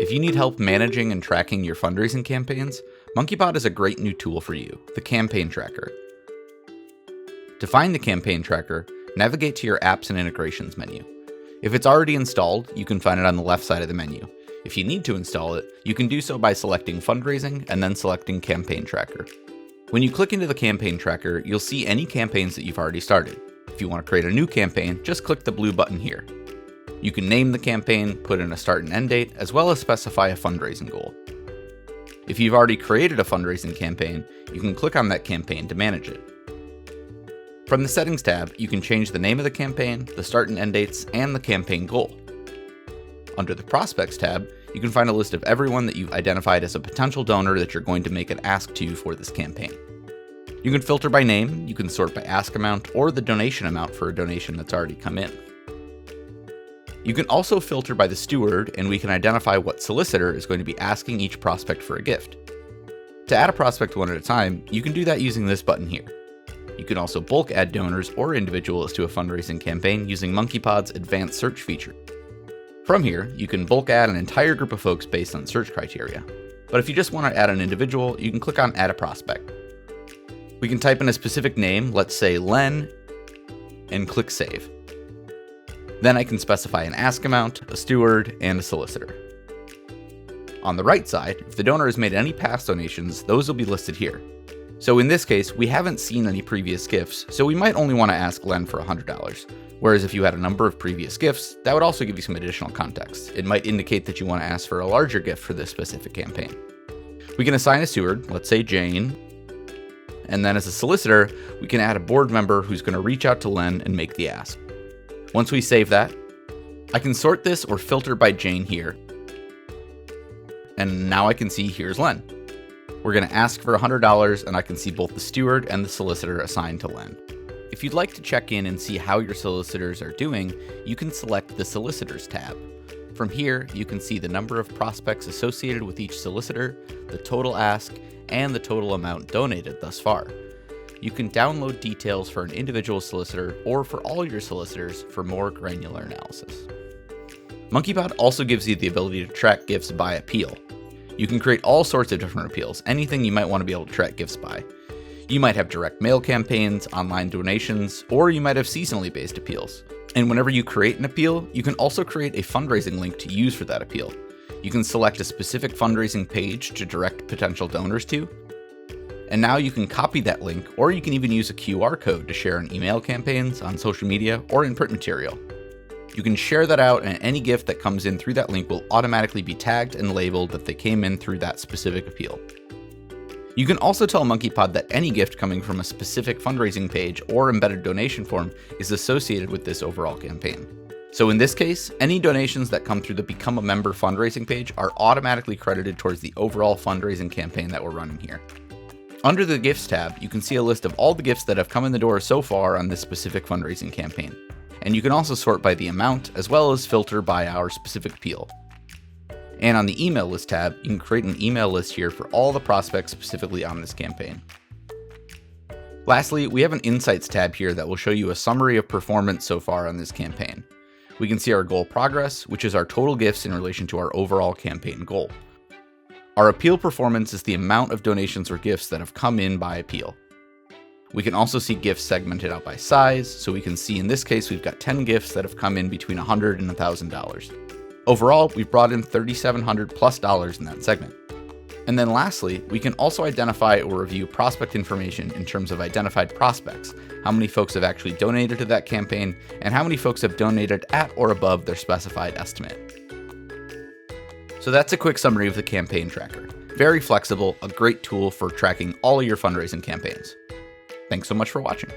If you need help managing and tracking your fundraising campaigns, MonkeyPod is a great new tool for you, the Campaign Tracker. To find the Campaign Tracker, navigate to your Apps and Integrations menu. If it's already installed, you can find it on the left side of the menu. If you need to install it, you can do so by selecting Fundraising and then selecting Campaign Tracker. When you click into the Campaign Tracker, you'll see any campaigns that you've already started. If you want to create a new campaign, just click the blue button here. You can name the campaign, put in a start and end date, as well as specify a fundraising goal. If you've already created a fundraising campaign, you can click on that campaign to manage it. From the Settings tab, you can change the name of the campaign, the start and end dates, and the campaign goal. Under the Prospects tab, you can find a list of everyone that you've identified as a potential donor that you're going to make an ask to for this campaign. You can filter by name, you can sort by ask amount, or the donation amount for a donation that's already come in. You can also filter by the steward, and we can identify what solicitor is going to be asking each prospect for a gift. To add a prospect one at a time, you can do that using this button here. You can also bulk add donors or individuals to a fundraising campaign using MonkeyPod's advanced search feature. From here, you can bulk add an entire group of folks based on search criteria. But if you just want to add an individual, you can click on Add a Prospect. We can type in a specific name, let's say Len, and click Save. Then I can specify an ask amount, a steward, and a solicitor. On the right side, if the donor has made any past donations, those will be listed here. So in this case, we haven't seen any previous gifts, so we might only want to ask Len for $100. Whereas if you had a number of previous gifts, that would also give you some additional context. It might indicate that you want to ask for a larger gift for this specific campaign. We can assign a steward, let's say Jane, and then as a solicitor, we can add a board member who's going to reach out to Len and make the ask. Once we save that, I can sort this or filter by Jane here. And now I can see here's Len. We're going to ask for $100 and I can see both the steward and the solicitor assigned to Len. If you'd like to check in and see how your solicitors are doing, you can select the Solicitors tab. From here, you can see the number of prospects associated with each solicitor, the total ask, and the total amount donated thus far. You can download details for an individual solicitor or for all your solicitors for more granular analysis. MonkeyPod also gives you the ability to track gifts by appeal. You can create all sorts of different appeals, anything you might want to be able to track gifts by. You might have direct mail campaigns, online donations, or you might have seasonally based appeals. And whenever you create an appeal, you can also create a fundraising link to use for that appeal. You can select a specific fundraising page to direct potential donors to, and now you can copy that link, or you can even use a QR code to share in email campaigns, on social media, or in print material. You can share that out, and any gift that comes in through that link will automatically be tagged and labeled that they came in through that specific appeal. You can also tell MonkeyPod that any gift coming from a specific fundraising page or embedded donation form is associated with this overall campaign. So in this case, any donations that come through the Become a Member fundraising page are automatically credited towards the overall fundraising campaign that we're running here. Under the Gifts tab, you can see a list of all the gifts that have come in the door so far on this specific fundraising campaign. And you can also sort by the amount, as well as filter by our specific appeal. And on the Email List tab, you can create an email list here for all the prospects specifically on this campaign. Lastly, we have an Insights tab here that will show you a summary of performance so far on this campaign. We can see our goal progress, which is our total gifts in relation to our overall campaign goal. Our appeal performance is the amount of donations or gifts that have come in by appeal. We can also see gifts segmented out by size, so we can see in this case we've got 10 gifts that have come in between $100 and $1,000. Overall, we've brought in $3,700+ in that segment. And then lastly, we can also identify or review prospect information in terms of identified prospects, how many folks have actually donated to that campaign, and how many folks have donated at or above their specified estimate. So that's a quick summary of the Campaign Tracker. Very flexible, a great tool for tracking all of your fundraising campaigns. Thanks so much for watching.